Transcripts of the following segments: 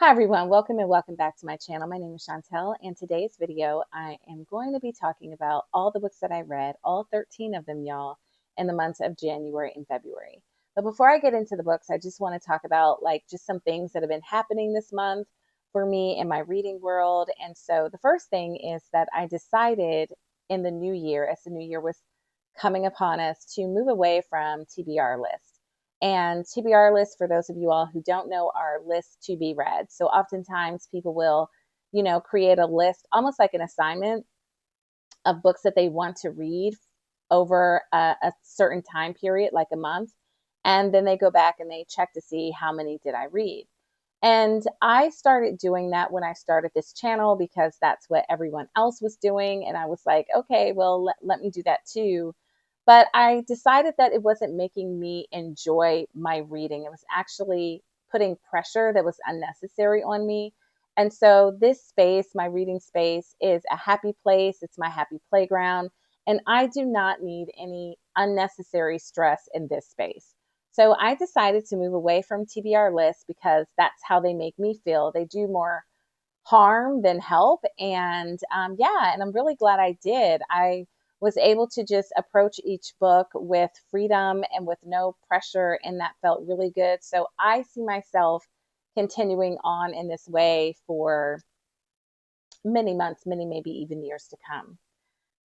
Hi everyone, welcome and welcome back to my channel. My name is Chantel, and today's video I am going to be talking about all the books that I read, all 13 of them, y'all, in the months of January and February. But before I get into the books, I just want to talk about just some things that have been happening this month for me in my reading world. And so the first thing is that I decided in the new year, as the new year was coming upon us, to move away from TBR lists. And TBR lists, for those of you all who don't know, are lists to be read. So oftentimes people will, create a list, almost like an assignment of books that they want to read over a certain time period, like a month. And then they go back and they check to see how many did I read. And I started doing that when I started this channel because that's what everyone else was doing. And I was like, okay, well, let me do that too. But I decided that it wasn't making me enjoy my reading. It was actually putting pressure that was unnecessary on me. And so this space, my reading space, is a happy place. It's my happy playground. And I do not need any unnecessary stress in this space. So I decided to move away from TBR lists because that's how they make me feel. They do more harm than help. And yeah, and I'm really glad I did. I was able to just approach each book with freedom and with no pressure, and that felt really good. So I see myself continuing on in this way for many months, many, maybe even years to come.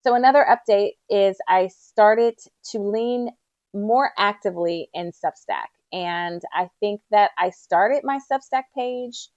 So another update is I started to lean more actively in Substack. And I think that I started my Substack page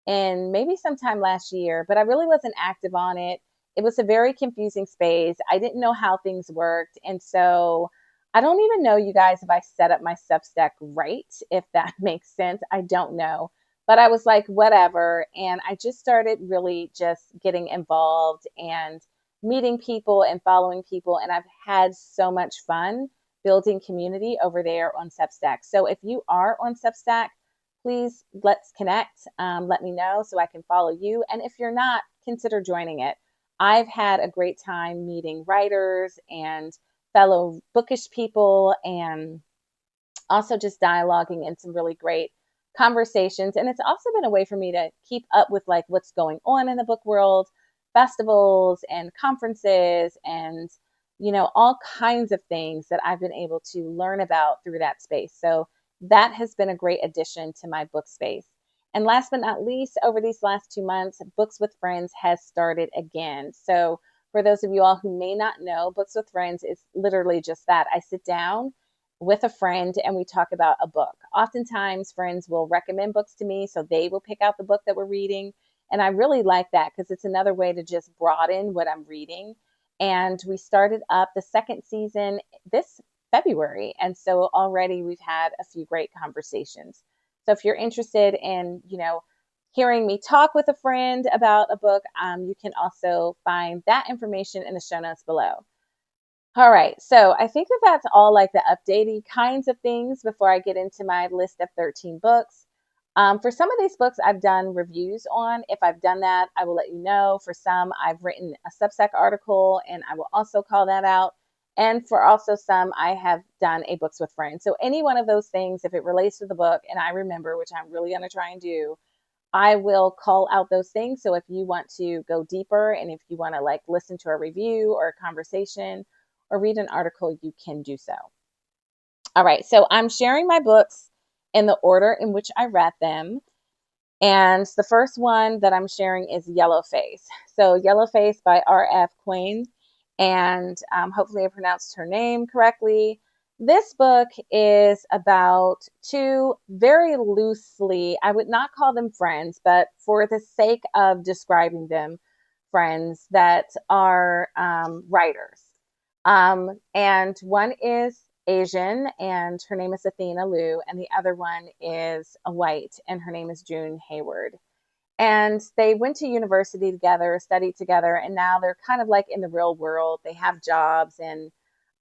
in maybe sometime last year, but I really wasn't active on it. It was a very confusing space. I didn't know how things worked. And so I don't even know, you guys, if I set up my Substack right, if that makes sense. I don't know. But I was like, whatever. And I just started really just getting involved and meeting people and following people. And I've had so much fun building community over there on Substack. So if you are on Substack, please let's connect. Let me know so I can follow you. And if you're not, consider joining it. I've had a great time meeting writers and fellow bookish people and also just dialoguing in some really great conversations. And it's also been a way for me to keep up with like what's going on in the book world, festivals and conferences and all kinds of things that I've been able to learn about through that space. So that has been a great addition to my book space. And last but not least, over these last 2 months, Books with Friends has started again. So for those of you all who may not know, Books with Friends is literally just that. I sit down with a friend and we talk about a book. Oftentimes, friends will recommend books to me, so they will pick out the book that we're reading. And I really like that because it's another way to just broaden what I'm reading. And we started up the second season this February. And so already we've had a few great conversations. So if you're interested in, hearing me talk with a friend about a book, you can also find that information in the show notes below. All right, so I think that that's all like the updating kinds of things before I get into my list of 13 books. For some of these books, I've done reviews on. If I've done that, I will let you know. For some, I've written a Substack article, and I will also call that out. And for also some, I have done a Books with Friends. So any one of those things, if it relates to the book, and I remember, which I'm really going to try and do, I will call out those things. So if you want to go deeper and if you want to like listen to a review or a conversation or read an article, you can do so. All right, so I'm sharing my books in the order in which I read them. And the first one that I'm sharing is Yellowface. So Yellowface by R.F. Kuang. And hopefully I pronounced her name correctly. This book is about two very loosely, I would not call them friends, but for the sake of describing them, friends that are writers. And one is Asian, and her name is Athena Liu, and the other one is a white, and her name is June Hayward. And they went to university together, studied together, and now they're kind of like in the real world. They have jobs, and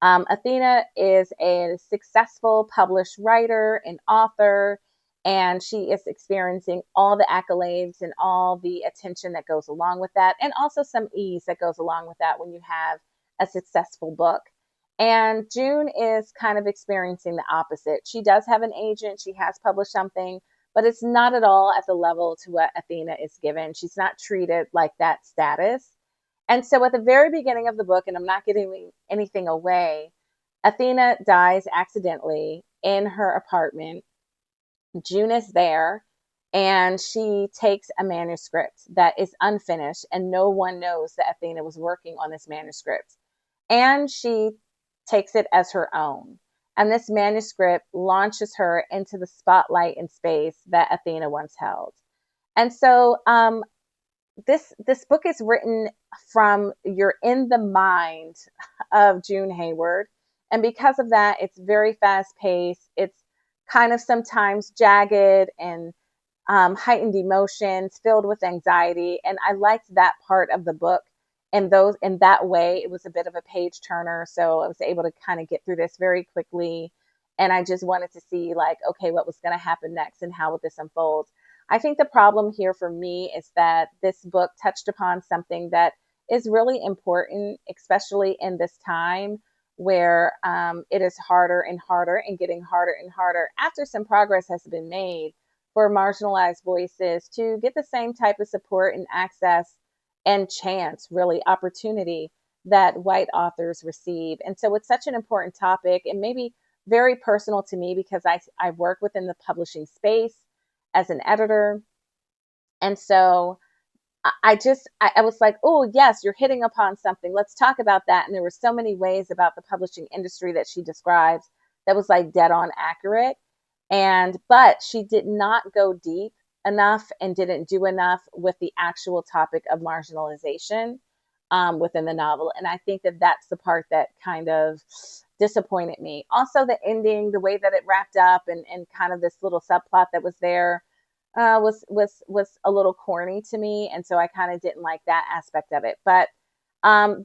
Athena is a successful published writer and author, and she is experiencing all the accolades and all the attention that goes along with that, and also some ease that goes along with that when you have a successful book. And June is kind of experiencing the opposite. She does have an agent, she has published something, but it's not at all at the level to what Athena is given. She's not treated like that status. And so at the very beginning of the book, and I'm not giving anything away, Athena dies accidentally in her apartment. June is there, and she takes a manuscript that is unfinished, and no one knows that Athena was working on this manuscript. And she takes it as her own. And this manuscript launches her into the spotlight in space that Athena once held. And so this book is written from you're in the mind of June Hayward. And because of that, it's very fast paced. It's kind of sometimes jagged and heightened emotions, filled with anxiety. And I liked that part of the book. And those in that way, it was a bit of a page turner. So I was able to kind of get through this very quickly. And I just wanted to see, like, okay, what was going to happen next and how would this unfold? I think the problem here for me is that this book touched upon something that is really important, especially in this time where it is harder and harder and getting harder and harder after some progress has been made for marginalized voices to get the same type of support and access and chance, really, opportunity that white authors receive. And so it's such an important topic and maybe very personal to me because I work within the publishing space as an editor. And so I was like, oh, yes, you're hitting upon something. Let's talk about that. And there were so many ways about the publishing industry that she describes that was like dead on accurate. But she did not go deep enough and didn't do enough with the actual topic of marginalization within the novel. And I think that that's the part that kind of disappointed me. Also, the ending, the way that it wrapped up, and kind of this little subplot that was there was a little corny to me, and so I kind of didn't like that aspect of it. But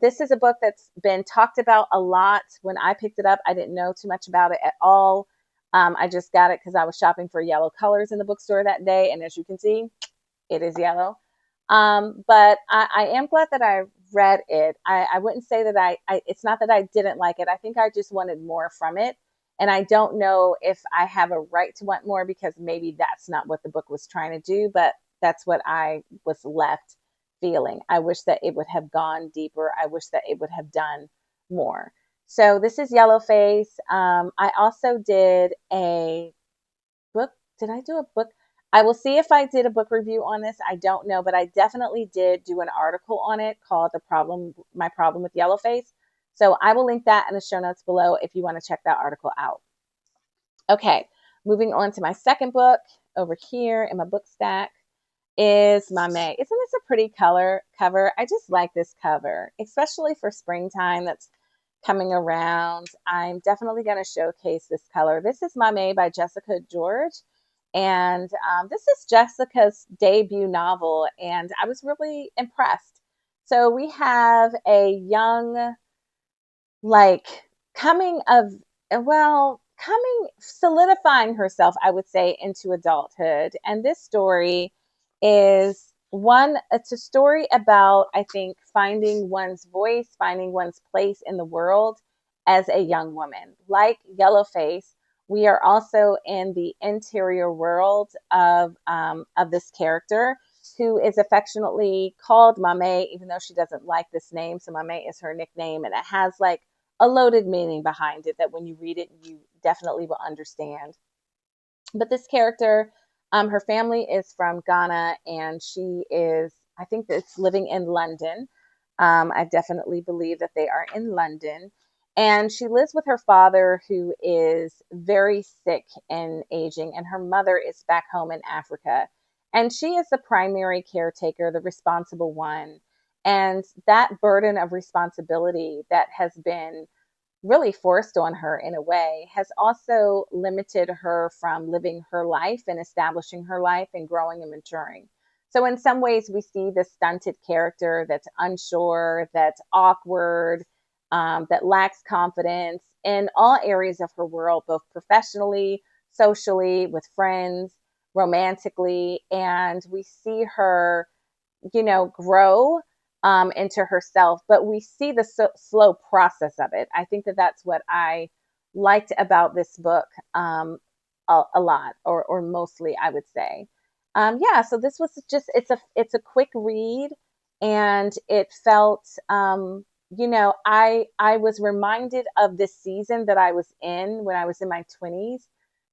this is a book that's been talked about a lot. When I picked it up, I didn't know too much about it at all. I just got it because I was shopping for yellow colors in the bookstore that day, and as you can see, it is yellow. But I am glad that I read it. I wouldn't say that it's not that I didn't like it. I think I just wanted more from it. And I don't know if I have a right to want more because maybe that's not what the book was trying to do, but that's what I was left feeling. I wish that it would have gone deeper. I wish that it would have done more. So this is Yellowface. I also did a book. Did I do a book? I will see if I did a book review on this. I don't know, but I definitely did do an article on it called My Problem with Yellowface. So I will link that in the show notes below if you want to check that article out. Okay, moving on to my second book over here in my book stack is Mame. Isn't this a pretty cover? I just like this cover, especially for springtime that's coming around. I'm definitely going to showcase this color. This is Mame by Jessica George. And this is Jessica's debut novel, and I was really impressed. So we have a young, like, coming of, solidifying herself, I would say, into adulthood. And this story it's a story about, I think, finding one's voice, finding one's place in the world as a young woman. Like Yellowface, we are also in the interior world of this character who is affectionately called Mame, even though she doesn't like this name. So Mame is her nickname, and it has like a loaded meaning behind it that when you read it, you definitely will understand. But this character, her family is from Ghana, and she is, I think, that's living in London. I definitely believe that they are in London. And she lives with her father, who is very sick and aging, and her mother is back home in Africa. And she is the primary caretaker, the responsible one. And that burden of responsibility that has been really forced on her in a way has also limited her from living her life and establishing her life and growing and maturing. So in some ways we see this stunted character that's unsure, that's awkward, that lacks confidence in all areas of her world, both professionally, socially, with friends, romantically. And we see her, grow into herself, but we see the slow process of it. I think that that's what I liked about this book. a lot, or mostly, I would say. Yeah, so this was just it's a quick read, and it felt I was reminded of this season that I was in when I was in my 20s,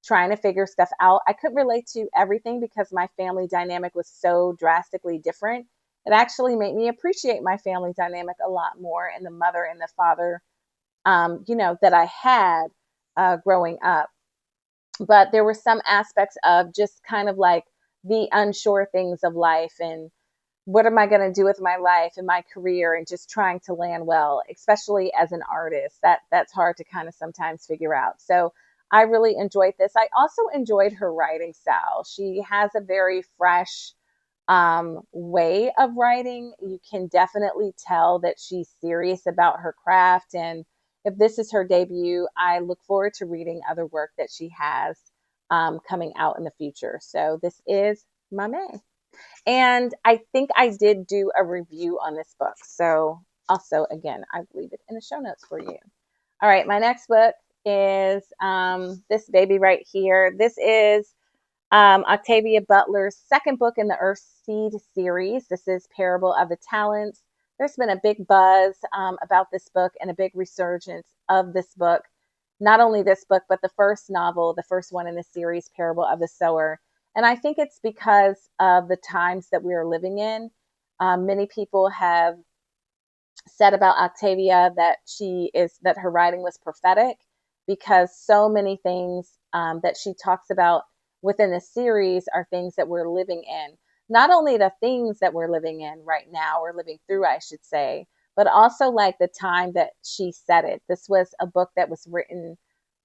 trying to figure stuff out. I couldn't relate to everything because my family dynamic was so drastically different. It actually made me appreciate my family dynamic a lot more, and the mother and the father, that I had growing up. But there were some aspects of just kind of like the unsure things of life, and what am I going to do with my life and my career, and just trying to land well, especially as an artist. That's hard to kind of sometimes figure out. So I really enjoyed this. I also enjoyed her writing style. She has a very fresh way of writing. You can definitely tell that she's serious about her craft. And if this is her debut, I look forward to reading other work that she has coming out in the future. So this is Mame. And I think I did do a review on this book. So also, again, I will leave it in the show notes for you. All right, my next book is this baby right here. This is Octavia Butler's second book in the Earth Seed series. This is Parable of the Talents. There's been a big buzz about this book and a big resurgence of this book. Not only this book, but the first novel, the first one in the series, Parable of the Sower. And I think it's because of the times that we are living in. Many people have said about Octavia that her writing was prophetic, because so many things that she talks about within the series are things that we're living in. Not only the things that we're living in right now, or living through, I should say, but also like the time that she said it. This was a book that was written,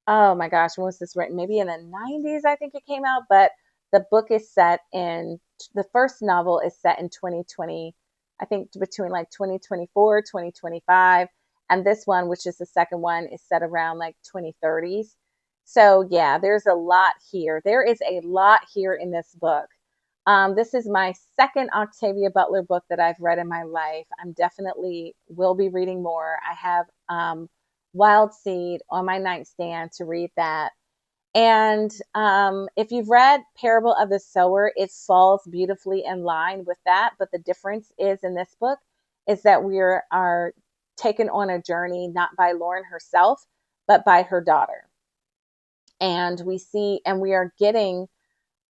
oh my gosh, when was this written? Maybe in the 90s, I think it came out. But the book is set in, the first novel is set in 2020, I think between like 2024, 2025. And this one, which is the second one, is set around like 2030s. So yeah, there's a lot here. There is a lot here in this book. This is my second Octavia Butler book that I've read in my life. I'm definitely will be reading more. I have Wild Seed on my nightstand to read that. And if you've read Parable of the Sower, it falls beautifully in line with that. But the difference is in this book is that we are taken on a journey not by Lauren herself, but by her daughter. And we are getting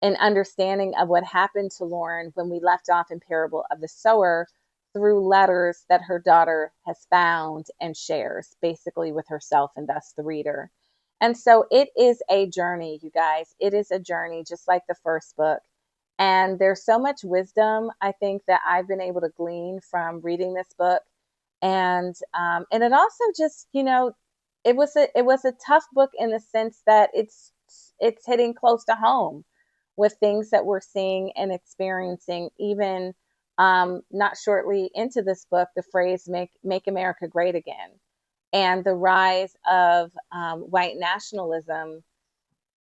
an understanding of what happened to Lauren when we left off in Parable of the Sower, through letters that her daughter has found and shares basically with herself and thus the reader. And so it is a journey, you guys. It is a journey, just like the first book. And there's so much wisdom, I think, that I've been able to glean from reading this book. And it also just, it was a tough book in the sense that it's hitting close to home with things that we're seeing and experiencing. Even not shortly into this book, the phrase "Make America Great Again" and the rise of white nationalism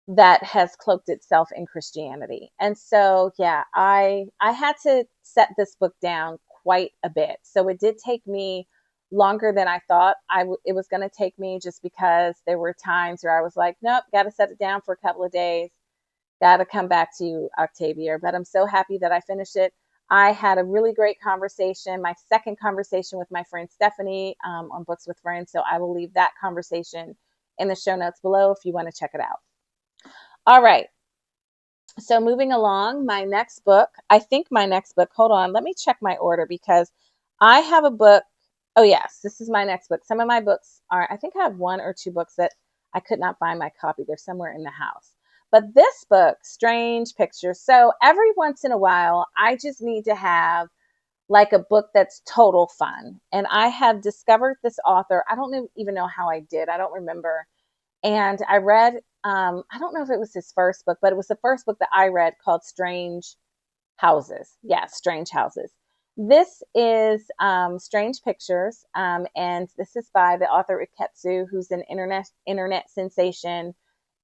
that has cloaked itself in Christianity. And so, yeah, I had to set this book down quite a bit. So it did take me longer than I thought it was going to take me, just because there were times where I was like, nope, got to set it down for a couple of days. Got to come back to you, Octavia. But I'm so happy that I finished it. I had a really great conversation, my second conversation with my friend Stephanie on Books with Friends. So I will leave that conversation in the show notes below if you want to check it out. All right. So moving along, my next book, hold on, let me check my order, because I have a book. Oh, yes, this is my next book. Some of my books are, I think I have one or two books that I could not find my copy. They're somewhere in the house. But this book, Strange Pictures. So every once in a while, I just need to have like a book that's total fun. And I have discovered this author. I don't even know how I did. I don't remember. And I read, I don't know if it was his first book, but it was the first book that I read, called Strange Houses. Yeah, Strange Houses. This is Strange Pictures, and this is by the author Iketsu, who's an internet sensation,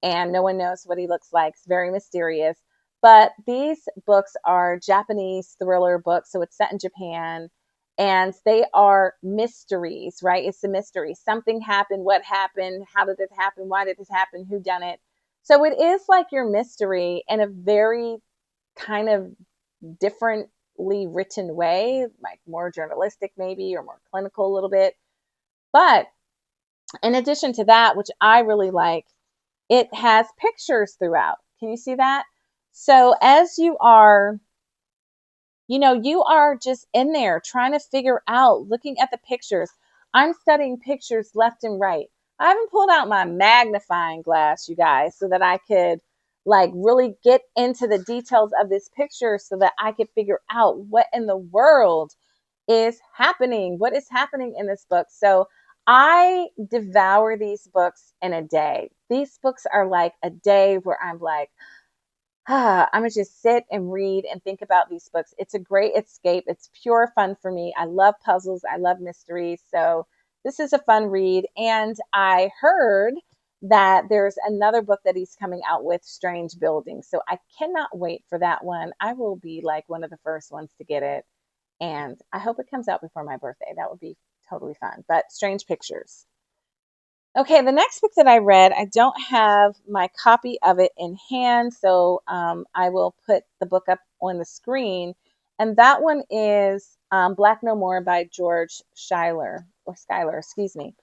and no one knows what he looks like. It's very mysterious. But these books are Japanese thriller books, so it's set in Japan, and they are mysteries, right? It's a mystery. Something happened. What happened? How did it happen? Why did it happen? Who done it? So it is like your mystery in a very kind of differently written way, like more journalistic maybe, or more clinical a little bit. But in addition to that, which I really like, it has pictures throughout. Can you see that? So as you are just in there trying to figure out, looking at the pictures. I'm studying pictures left and right. I haven't pulled out my magnifying glass, you guys, so that I could like really get into the details of this picture so that I could figure out what in the world is happening, what is happening in this book. So I devour these books in a day. These books are like a day where I'm like, I'm gonna just sit and read and think about these books. It's a great escape. It's pure fun for me. I love puzzles. I love mysteries. So this is a fun read. And I heard that there's another book that he's coming out with, Strange Buildings. So I cannot wait for that one. I will be like one of the first ones to get it. And I hope it comes out before my birthday. That would be totally fun. But Strange Pictures. Okay, the next book that I read, I don't have my copy of it in hand, so I will put the book up on the screen. And that one is Black No More by George Schuyler, excuse me.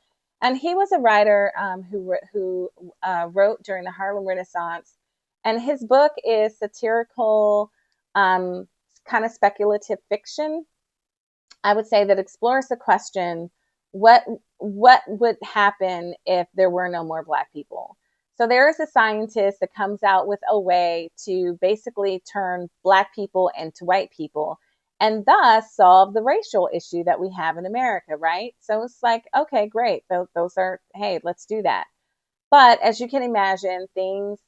And he was a writer who wrote during the Harlem Renaissance. And his book is satirical, um, kind of speculative fiction. I would say that explores the question, what what would happen if there were no more Black people? So there is a scientist that comes out with a way to basically turn Black people into white people and thus solve the racial issue that we have in America, right? So it's like, okay, great. Those are, hey, let's do that. But as you can imagine, things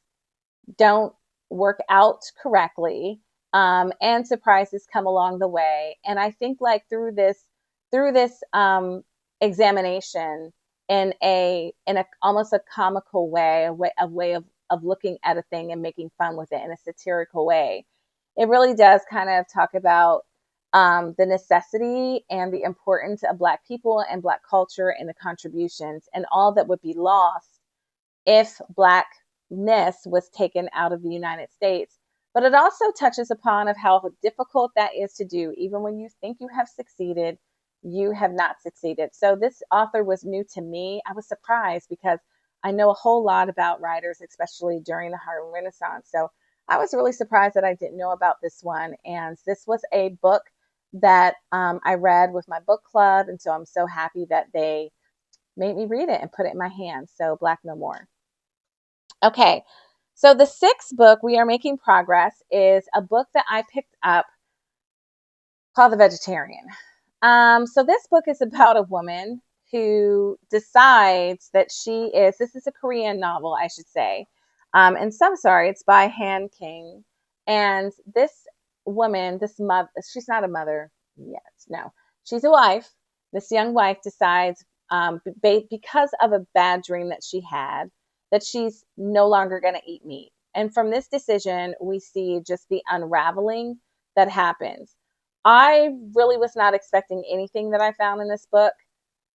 don't work out correctly, and surprises come along the way. And I think like through this examination in a almost a comical way, a way of looking at a thing and making fun with it in a satirical way, it really does kind of talk about the necessity and the importance of Black people and Black culture and the contributions and all that would be lost if Blackness was taken out of the United States. But it also touches upon of how difficult that is to do. Even when you think you have succeeded, you have not succeeded. So this author was new to me. I was surprised because I know a whole lot about writers, especially during the Harlem Renaissance. So I was really surprised that I didn't know about this one. And this was a book that I read with my book club. And so I'm so happy that they made me read it and put it in my hands. So Black No More. Okay, so the sixth book, We Are Making Progress, is a book that I picked up called The Vegetarian. So this book is about a woman who decides that this is a Korean novel, I should say. And so I'm sorry, it's by Han King. And this woman, this mother, she's not a mother yet, no. She's a wife. This young wife decides, because of a bad dream that she had, that she's no longer going to eat meat. And from this decision, we see just the unraveling that happens. I really was not expecting anything that I found in this book.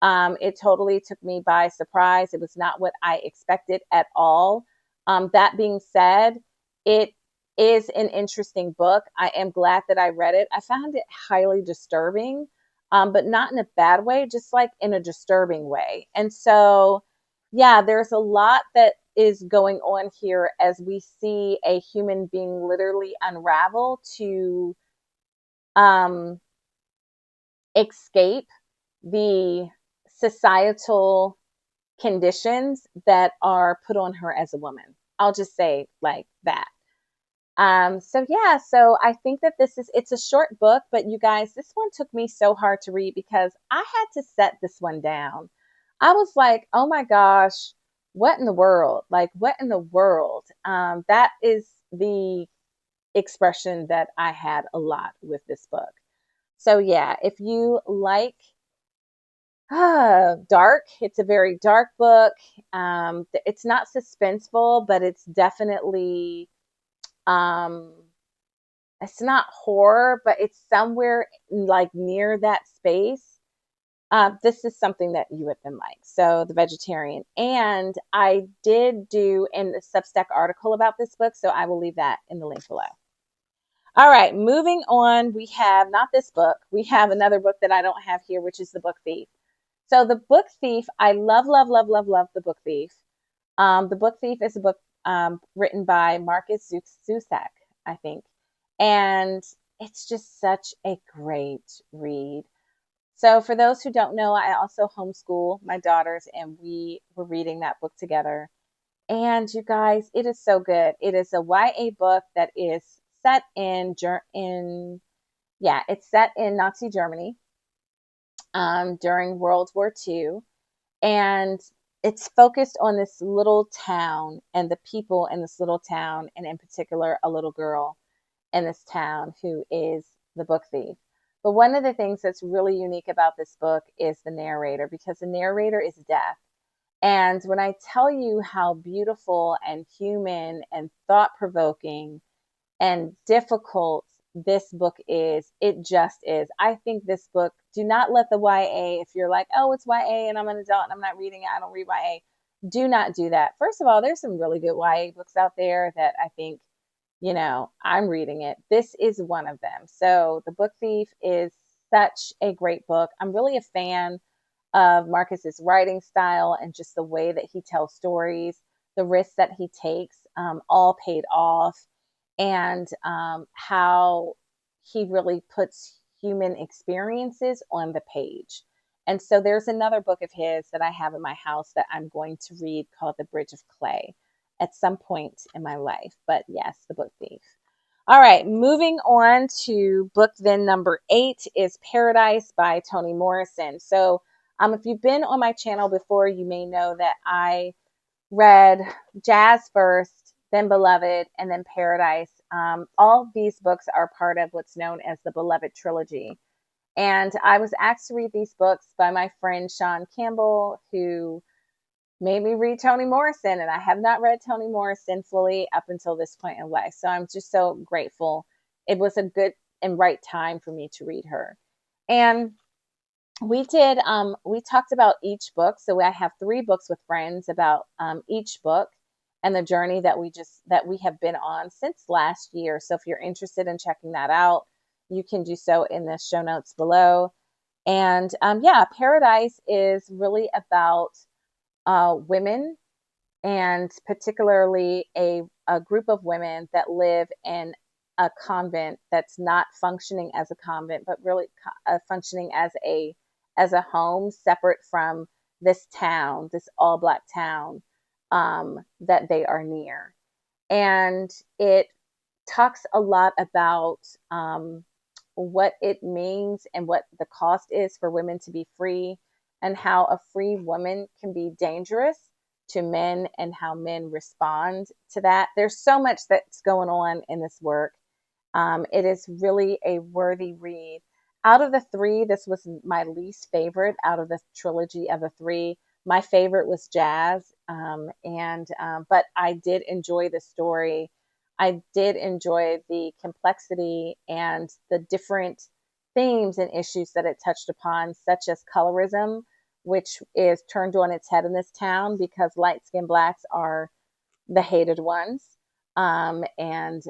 It totally took me by surprise. It was not what I expected at all. That being said, it is an interesting book. I am glad that I read it. I found it highly disturbing, but not in a bad way, just like in a disturbing way. And so, yeah, there's a lot that is going on here as we see a human being literally unravel to um, escape the societal conditions that are put on her as a woman. I'll just say like that. So yeah, so I think that it's a short book, but you guys, this one took me so hard to read because I had to set this one down. I was like, oh my gosh, what in the world? Like, what in the world? That is the expression that I had a lot with this book. So yeah, if you like dark, it's a very dark book. It's not suspenseful, but um, it's not horror, but it's somewhere like near that space. this is something that you would then like. So the vegetarian. And I did do in the Substack article about this book, so I will leave that in the link below. All right, moving on, we have not this book. We have another book that I don't have here, which is The Book Thief. So The Book Thief, I love, love, love, love, love The Book Thief. The Book Thief is a book written by Marcus Zusak, I think. And it's just such a great read. So for those who don't know, I also homeschool my daughters, and we were reading that book together. And you guys, it is so good. It is a YA book that is set it's set in Nazi Germany during World War II, and it's focused on this little town and the people in this little town, and in particular, a little girl in this town who is the book thief. But one of the things that's really unique about this book is the narrator, because the narrator is deaf. And when I tell you how beautiful and human and thought provoking and difficult this book is, it just is. I think this book, do not let the YA, if you're like, oh, it's YA and I'm an adult and I'm not reading it, I don't read YA. Do not do that. First of all, there's some really good YA books out there that I think, I'm reading it. This is one of them. So The Book Thief is such a great book. I'm really a fan of Marcus's writing style and just the way that he tells stories, the risks that he takes, all paid off, and how he really puts human experiences on the page. And so there's another book of his that I have in my house that I'm going to read called The Bridge of Clay at some point in my life. But yes, The Book Thief. All right, moving on to book then number 8 is Paradise by Toni Morrison. So if you've been on my channel before, you may know that I read Jazz first, then Beloved, and then Paradise. All of these books are part of what's known as the Beloved trilogy. And I was asked to read these books by my friend Sean Campbell, who made me read Toni Morrison. And I have not read Toni Morrison fully up until this point in life. So I'm just so grateful. It was a good and right time for me to read her. And we talked about each book. So I have 3 books with friends about each book and the journey that we have been on since last year. So if you're interested in checking that out, you can do so in the show notes below. And Paradise is really about women, and particularly a group of women that live in a convent that's not functioning as a convent, but really functioning as a home separate from this town, this all Black town that they are near. And it talks a lot about what it means and what the cost is for women to be free, and how a free woman can be dangerous to men and how men respond to that. There's so much that's going on in this work. It is really a worthy read. Out of the 3, this was my least favorite out of the trilogy of the 3. My favorite was Jazz, but I did enjoy the story. I did enjoy the complexity and the different themes and issues that it touched upon, such as colorism, which is turned on its head in this town because light-skinned Blacks are the hated ones, and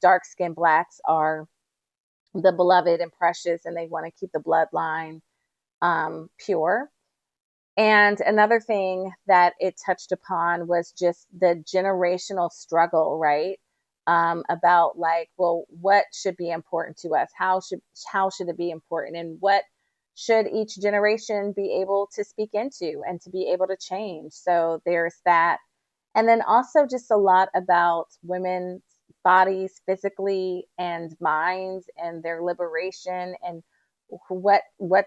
dark-skinned Blacks are the beloved and precious, and they want to keep the bloodline pure. And another thing that it touched upon was just the generational struggle, right? About like, well, what should be important to us? How should it be important? And what should each generation be able to speak into and to be able to change? So there's that. And then also just a lot about women's bodies physically and minds and their liberation, and what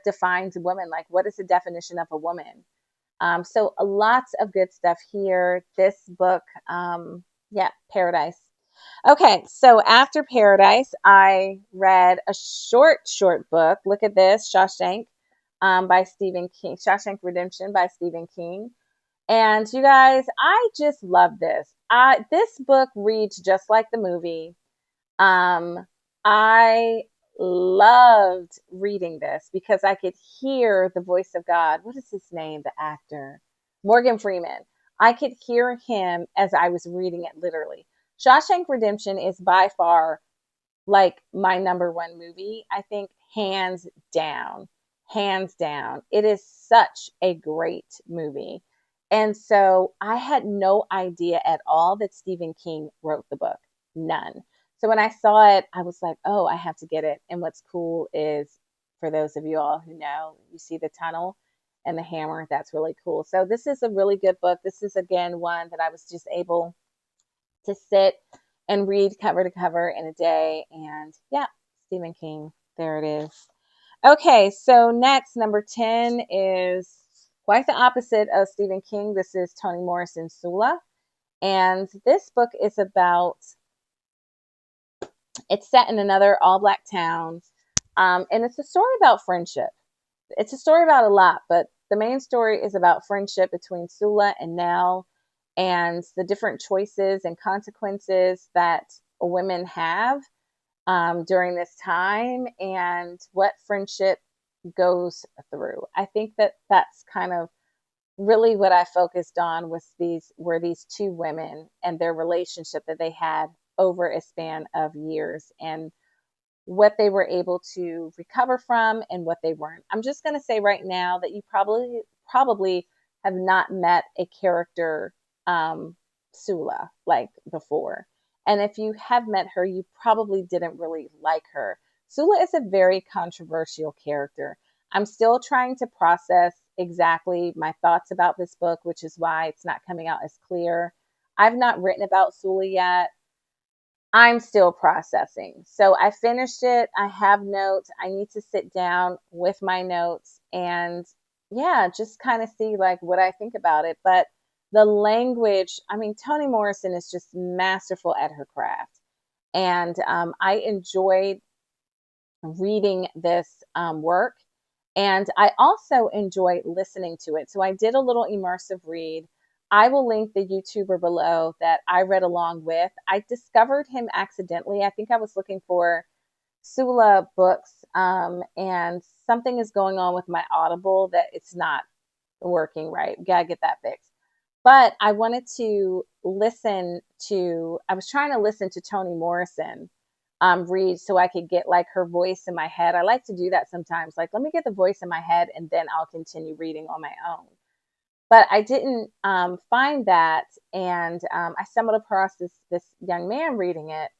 defines a woman, like what is the definition of a woman. So lots of good stuff here. This book, Paradise. Okay, so after Paradise, I read a short book. Look at this, Shawshank, by Stephen King. Shawshank Redemption by Stephen King. And you guys, I just love this. This book reads just like the movie. I loved reading this because I could hear the voice of God. What is his name? The actor, Morgan Freeman. I could hear him as I was reading it literally. Shawshank Redemption is by far like my number one movie. I think hands down, hands down. It is such a great movie. And so I had no idea at all that Stephen King wrote the book. None. So when I saw it, I was like, oh, I have to get it. And what's cool is, for those of you all who know, you see the tunnel and the hammer. That's really cool. So this is a really good book. This is, again, one that I was just able to sit and read cover to cover in a day. And yeah, Stephen King. There it is. Okay, so next, number 10 is quite the opposite of Stephen King. This is Toni Morrison, Sula. And this book is about, it's set in another all black town. And it's a story about friendship. It's a story about a lot, but the main story is about friendship between Sula and Nell, and the different choices and consequences that women have during this time, and what friendship goes through. I think that that's kind of really what I focused on, was these two women and their relationship that they had over a span of years, and what they were able to recover from and what they weren't. I'm just going to say right now that you probably have not met a character, Sula, like before. And if you have met her, you probably didn't really like her. Sula is a very controversial character. I'm still trying to process exactly my thoughts about this book, which is why it's not coming out as clear. I've not written about Sula yet. I'm still processing. So I finished it. I have notes. I need to sit down with my notes and, yeah, just kind of see like what I think about it. But the language, I mean, Toni Morrison is just masterful at her craft. And I enjoyed reading this work. And I also enjoy listening to it. So I did a little immersive read. I will link the YouTuber below that I read along with. I discovered him accidentally. I think I was looking for Sula books, and something is going on with my Audible that it's not working right. Gotta get that fixed. But I wanted to I was trying to listen to Toni Morrison read so I could get like her voice in my head. I like to do that sometimes. Like, let me get the voice in my head and then I'll continue reading on my own. But I didn't find that, and I stumbled across this young man reading it,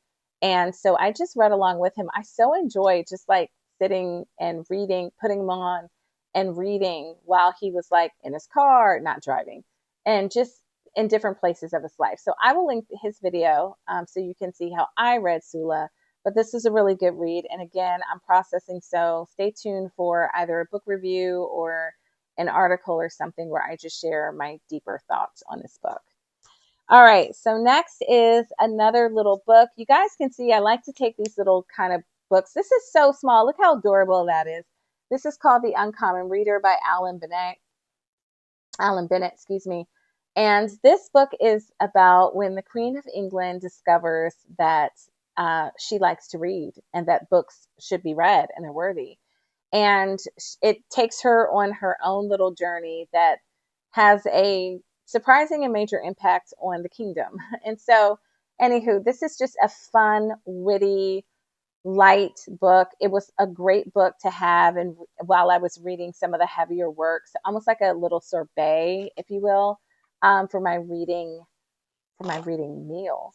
and so I just read along with him. I so enjoyed just like sitting and reading, putting him on and reading while he was like in his car, not driving, and just in different places of his life. So I will link his video so you can see how I read Sula. But this is a really good read, and again, I'm processing. So stay tuned for either a book review or an article or something where I just share my deeper thoughts on this book. All right, so next is another little book. You guys can see I like to take these little kind of books. This is so small. Look how adorable that is. This is called The Uncommon Reader by Alan Bennett. Alan Bennett, excuse me. And this book is about when the Queen of England discovers that she likes to read and that books should be read and are worthy. And it takes her on her own little journey that has a surprising and major impact on the kingdom. And so, anywho, this is just a fun, witty, light book. It was a great book to have, and while I was reading some of the heavier works, almost like a little sorbet, if you will, for my reading meal.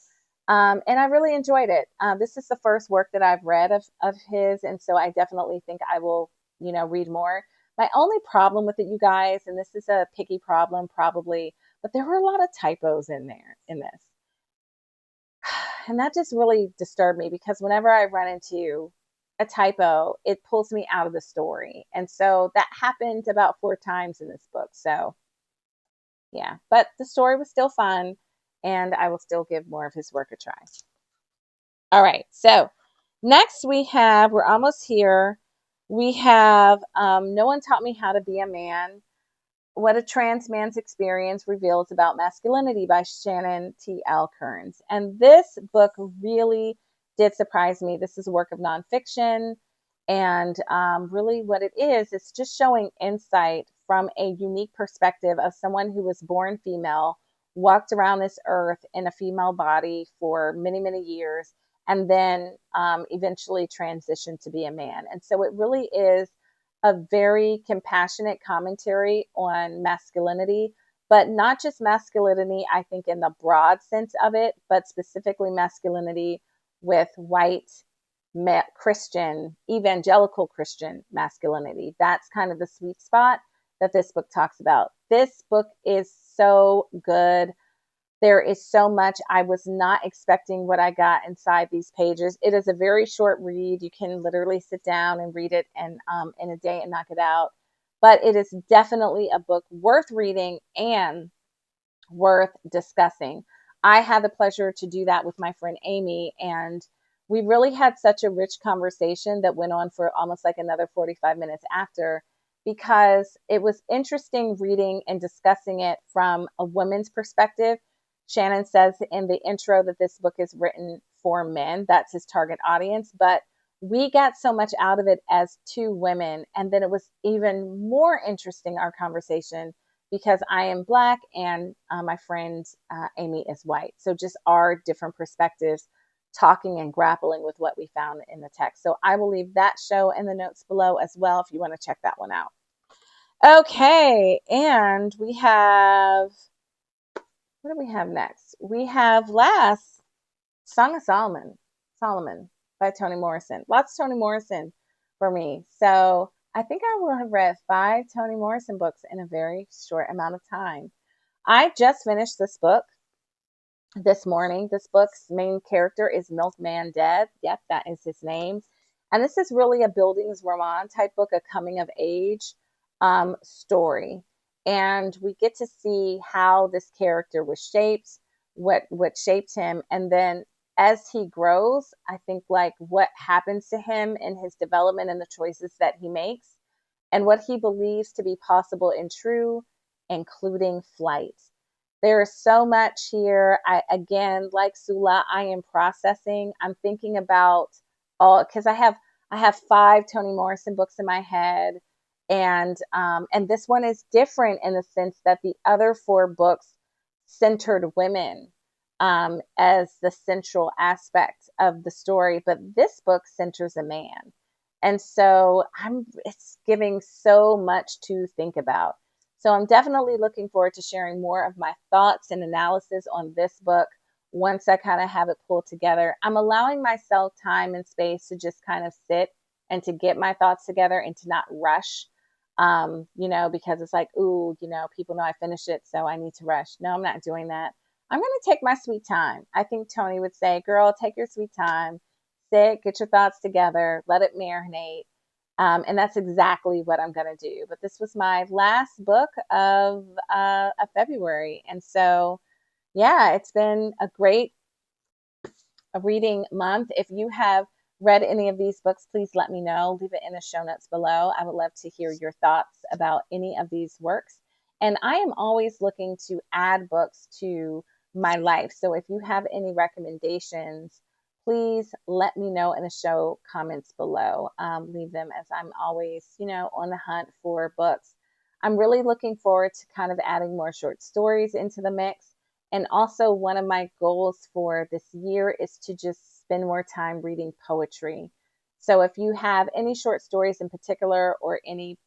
And I really enjoyed it. This is the first work that I've read of his, and so I definitely think I will, read more. My only problem with it, you guys, and this is a picky problem probably, but there were a lot of typos in this. And that just really disturbed me because whenever I run into a typo, it pulls me out of the story. And so that happened about 4 times in this book. So yeah, but the story was still fun, and I will still give more of his work a try. All right, so next we're almost here. We have No One Taught Me How to Be a Man, What a Trans Man's Experience Reveals About Masculinity by Shannon T.L. Kearns. And this book really did surprise me. This is a work of nonfiction. And really, what it is, it's just showing insight from a unique perspective of someone who was born female, walked around this earth in a female body for many, many years, and then eventually transitioned to be a man. And so it really is a very compassionate commentary on masculinity, but not just masculinity, I think, in the broad sense of it, but specifically masculinity with white Christian, evangelical Christian masculinity. That's kind of the sweet spot that this book talks about. This book is so good. There is so much. I was not expecting what I got inside these pages. It is a very short read. You can literally sit down and read it and in a day and knock it out. But it is definitely a book worth reading and worth discussing. I had the pleasure to do that with my friend Amy, and we really had such a rich conversation that went on for almost like another 45 minutes after, because it was interesting reading and discussing it from a woman's perspective. Shannon says in the intro that this book is written for men, that's his target audience, but we got so much out of it as two women. And then it was even more interesting, our conversation, because I am Black and my friend Amy is white. So just our different perspectives talking and grappling with what we found in the text. So I will leave that show in the notes below as well if you want to check that one out. Okay, and we have, what do we have next? We have last Song of Solomon by Toni Morrison. Lots of Toni Morrison for me. So I think I will have read 5 Toni Morrison books in a very short amount of time. I just finished this book this morning. This book's main character is Milkman Dead. Yep, that is his name. And this is really a Bildungsroman type book, a coming of age story. And we get to see how this character was shaped, what shaped him, and then as he grows, I think like what happens to him in his development and the choices that he makes, and what he believes to be possible and true, including flight. There is so much here. I, again, like Sula, I am processing. I'm thinking about all, because I have 5 Toni Morrison books in my head, and this one is different in the sense that the other 4 books centered women as the central aspect of the story, but this book centers a man. And so it's giving so much to think about. So I'm definitely looking forward to sharing more of my thoughts and analysis on this book once I kind of have it pulled together. I'm allowing myself time and space to just kind of sit and to get my thoughts together and to not rush, because it's like, ooh, people know I finished it, so I need to rush. No, I'm not doing that. I'm going to take my sweet time. I think Toni would say, girl, take your sweet time, sit, get your thoughts together, let it marinate. And that's exactly what I'm going to do. But this was my last book of February. And so, yeah, it's been a great reading month. If you have read any of these books, please let me know. Leave it in the show notes below. I would love to hear your thoughts about any of these works. And I am always looking to add books to my life. So if you have any recommendations, please let me know in the show comments below. Leave them, as I'm always, on the hunt for books. I'm really looking forward to kind of adding more short stories into the mix. And also, one of my goals for this year is to just spend more time reading poetry. So if you have any short stories in particular, or any,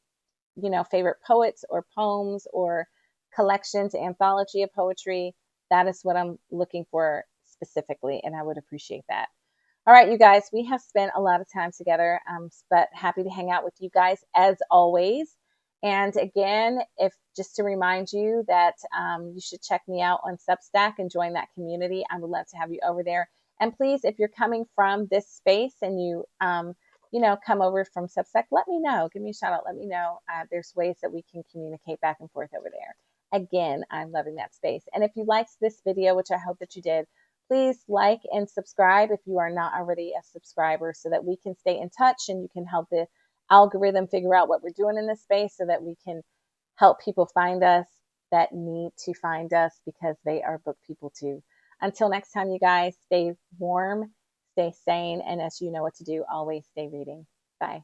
favorite poets or poems or collections, anthology of poetry, that is what I'm looking for specifically. And I would appreciate that. All right, you guys, we have spent a lot of time together, but happy to hang out with you guys as always. And again, if just to remind you that you should check me out on Substack and join that community. I would love to have you over there. And please, if you're coming from this space and you, come over from Substack, let me know. Give me a shout out. Let me know. There's ways that we can communicate back and forth over there. Again, I'm loving that space. And if you liked this video, which I hope that you did, please like and subscribe if you are not already a subscriber, so that we can stay in touch and you can help the algorithm figure out what we're doing in this space, so that we can help people find us that need to find us, because they are book people too. Until next time, you guys, stay warm, stay sane, and as you know what to do, always stay reading. Bye.